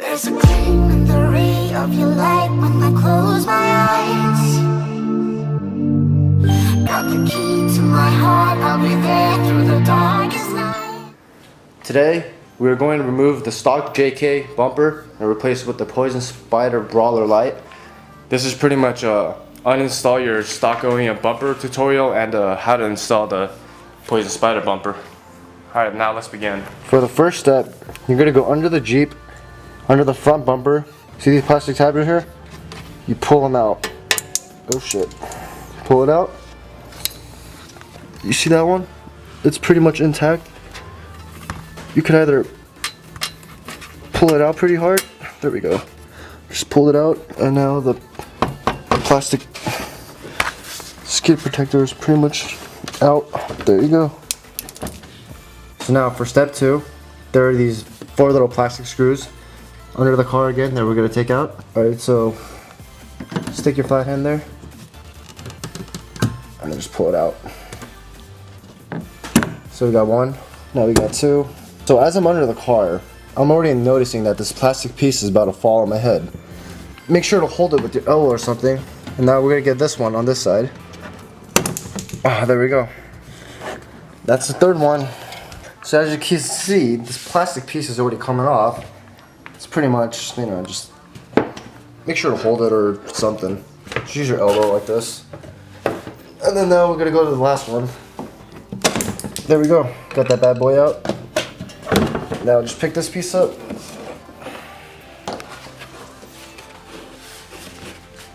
There's a gleam in the ray of your light when I close my eyes. Got the key to my heart, I'll be there through the darkest night. Today, we are going to remove the stock JK bumper and replace it with the Poison Spyder Brawler Lite. This is pretty much uninstall your stock OEM bumper tutorial and how to install the Poison Spyder bumper. Alright, now let's begin. For the first step, you're going to go under the Jeep, under the front bumper. See these plastic tabs right here? You pull them out. Oh shit. Pull it out. You see that one? It's pretty much intact. You can either pull it out pretty hard. There we go. Just pull it out, and now the plastic skid protector is pretty much out. There you go. So now for step 2, there are these 4 little plastic screws under the car again that we're going to take out. Alright, so stick your flat hand there and then just pull it out. So we got 1, now we got 2. So as I'm under the car, I'm already noticing that this plastic piece is about to fall on my head. Make sure to hold it with your elbow or something. And now we're going to get this one on this side. Ah, there we go. That's the 3rd one. So as you can see, this plastic piece is already coming off. It's pretty much, you know, just make sure to hold it or something. Just use your elbow like this. And then now we're going to go to the last one. There we go. Got that bad boy out. Now just pick this piece up.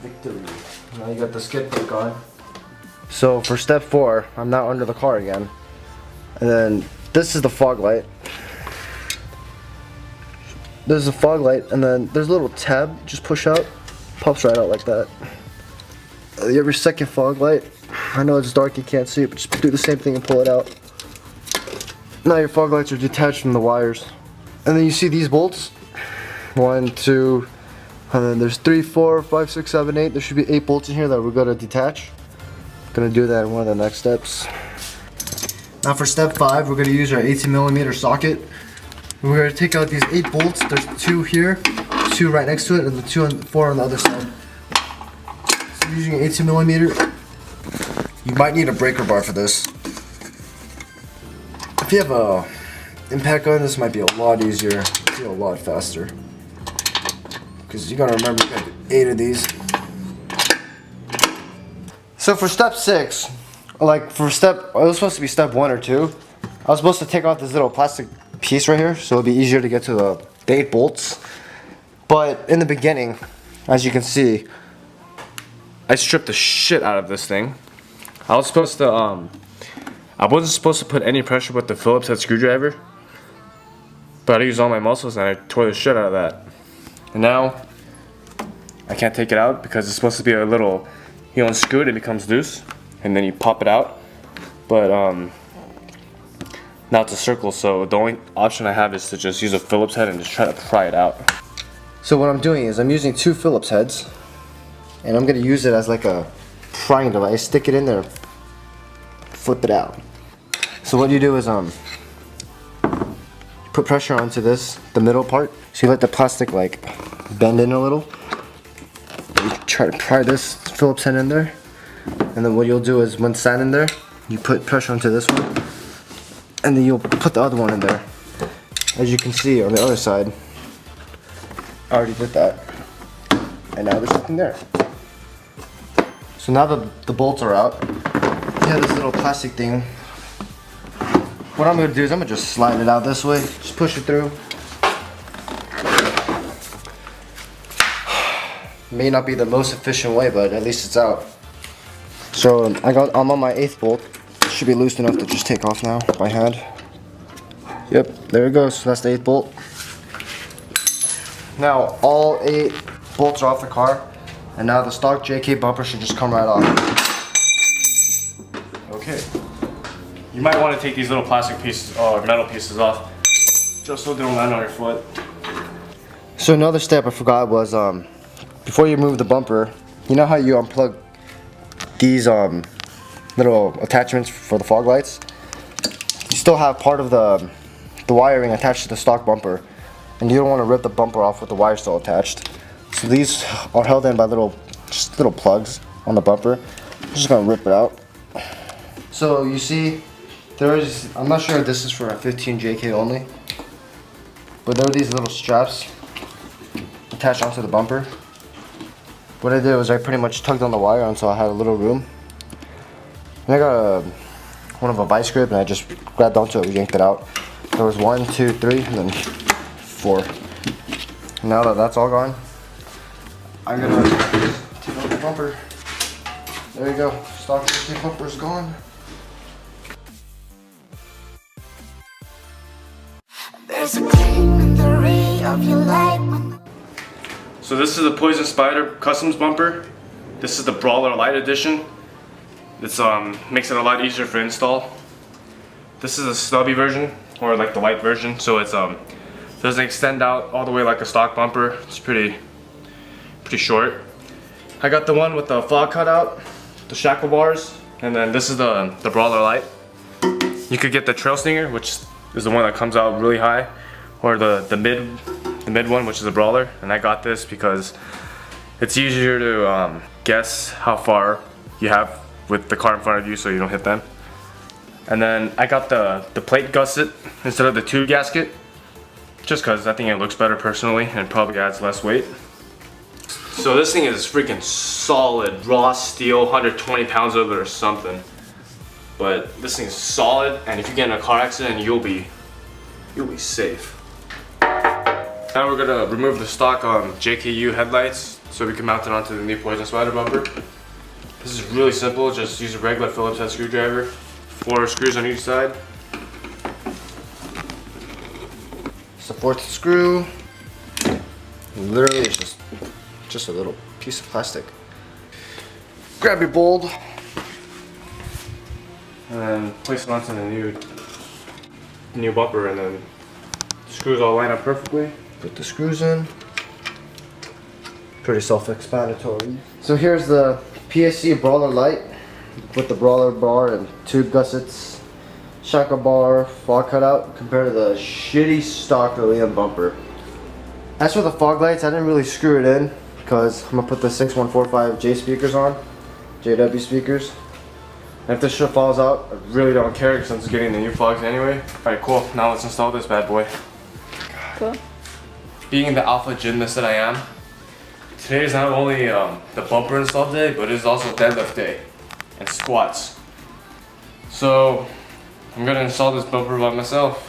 Victory. Now you got the skid plate on. So for step 4, I'm now under the car again. And then this is the fog light. There's a fog light, and then there's a little tab, just push out, pops right out like that. You have your second fog light. I know it's dark, you can't see it, but just do the same thing and pull it out. Now your fog lights are detached from the wires. And then you see these bolts. 1, 2, and then there's 3, 4, 5, 6, 7, 8. There should be 8 bolts in here that we're gonna detach. Gonna do that in one of the next steps. Now for step 5, we're gonna use our 18mm socket. We're gonna take out these 8 bolts. There's 2 here, 2 right next to it, and the 2 and 4 on the other side. So using an 18mm, you might need a breaker bar for this. If you have a impact gun, this might be a lot easier, a lot faster. Because you gotta remember, you got 8 of these. So for step 6, like for it was supposed to be step 1 or 2. I was supposed to take off this little plastic piece right here, so it'll be easier to get to the 8 bolts. But in the beginning, as you can see, I stripped the shit out of this thing. I wasn't supposed to put any pressure with the Phillips head screwdriver, but I used all my muscles and I tore the shit out of that. And now I can't take it out because it's supposed to be a little, you unscrew it, it becomes loose, and then you pop it out. But now it's a circle, so the only option I have is to just use a Phillips head and just try to pry it out. So what I'm doing is I'm using 2 Phillips heads, and I'm gonna use it as like a prying device. Stick it in there, flip it out. So what you do is put pressure onto the middle part. So you let the plastic like bend in a little. You try to pry this Phillips head in there, and then what you'll do is when it's sat in there, you put pressure onto this one, and then you'll put the other one in there. As you can see on the other side, I already did that, and now there's nothing there. So now the bolts are out. You have this little plastic thing. What I'm going to do is I'm going to just slide it out this way. Just push it through. May not be the most efficient way, but at least it's out. So I'm on my 8th bolt. It should be loose enough to just take off now by hand. Yep, there it goes. So that's the 8th bolt. Now all 8 bolts are off the car, and now the stock JK bumper should just come right off. Okay. You might want to take these little plastic pieces or metal pieces off, just so they don't land on your foot. So another step I forgot was before you remove the bumper, you know how you unplug these little attachments for the fog lights? You still have part of the wiring attached to the stock bumper. and you don't want to rip the bumper off with the wire still attached. So these are held in by just little plugs on the bumper. I'm just gonna rip it out. So you see, I'm not sure if this is for a 15 JK only, but there are these little straps attached onto the bumper. What I did was I pretty much tugged on the wire until I had a little room. And I got one of a vice grip and I just grabbed onto it and yanked it out. There was 1, 2, 3, and then 4. Now that that's all gone, I'm gonna take out the bumper. There you go, stock JK bumper is gone. There's a gleam in the ray of your light when the So this is the Poison Spyder Customs bumper. This is the Brawler Lite edition. It's makes it a lot easier for install. This is a stubby version, or like the light version, so it's doesn't extend out all the way like a stock bumper. It's pretty short. I got the one with the fog cutout, the shackle bars, and then this is the Brawler Lite. You could get the Trail Stinger, which is the one that comes out really high, or the mid one, which is a Brawler. And I got this because it's easier to guess how far you have with the car in front of you so you don't hit them. And then I got the plate gusset instead of the tube gasket, just because I think it looks better personally and probably adds less weight. So this thing is freaking solid, raw steel, 120 pounds of it or something. But this thing is solid, and if you get in a car accident, you'll be safe. Now we're gonna remove the stock JKU headlights so we can mount it onto the new Poison Spyder bumper. This is really simple, just use a regular Phillips head screwdriver. 4 screws on each side. It's the 4th screw. Literally it's just a little piece of plastic. Grab your bolt and then place it onto the new bumper, and then the screws all line up perfectly. Put the screws in. Pretty self-explanatory. So here's the PSC Brawler Lite with the Brawler bar and tube gussets, shackle bar, fog cutout, compared to the shitty stock OEM bumper. As for the fog lights, I didn't really screw it in because I'm gonna put the 6145J speakers on, JW speakers. And if this shit falls out, I really don't care since it's getting the new fogs anyway. Alright, cool. Now let's install this bad boy. Cool. Being the alpha gymnast that I am, today is not only the bumper install day, but it is also deadlift day and squats. So I'm gonna install this bumper by myself.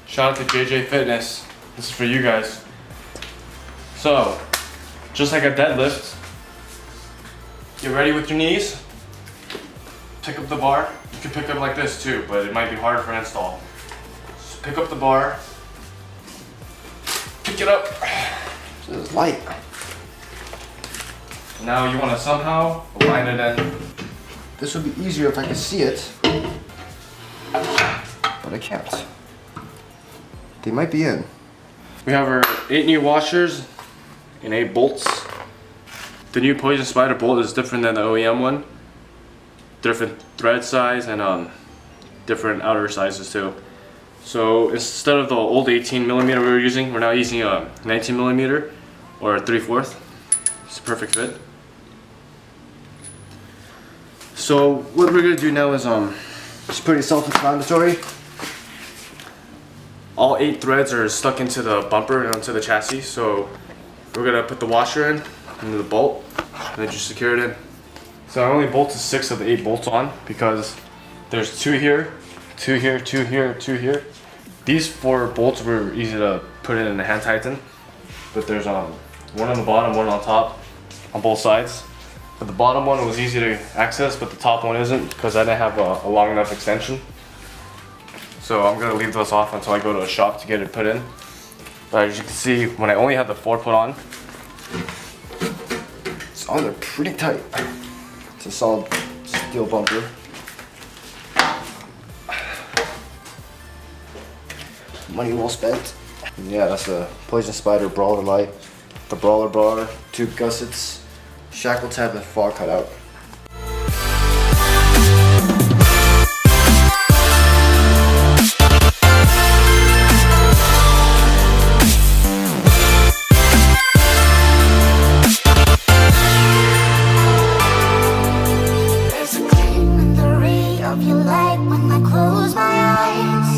Shout out to JJ Fitness. This is for you guys. So, just like a deadlift, get ready with your knees. Pick up the bar. You can pick up like this too, but it might be harder for install. Just pick up the bar. Pick it up. This is light. Now you want to somehow align it in. This would be easier if I could see it, but I can't. They might be in. We have our 8 new washers and 8 bolts. The new Poison Spyder bolt is different than the OEM one. Different thread size and different outer sizes too. So instead of the old 18mm we were using, we're now using a 19mm or a 3/4. It's a perfect fit. So what we're gonna do now is it's pretty self-explanatory. All 8 threads are stuck into the bumper and onto the chassis, so we're gonna put the washer in, into the bolt, and then just secure it in. So I only bolted 6 of the 8 bolts on because there's 2 here, 2 here, 2 here, 2 here. These 4 bolts were easy to put in the hand tighten, but there's one on the bottom, one on top, on both sides. But the bottom one was easy to access, but the top one isn't because I didn't have a long enough extension. So I'm gonna leave those off until I go to a shop to get it put in. But as you can see, when I only had the 4 put on, it's on there pretty tight. It's a solid steel bumper. Money well spent. And yeah, that's the Poison Spyder Brawler Lite, the Brawler bar, 2 gussets, shackle tab, and fog cutout. when I close my eyes.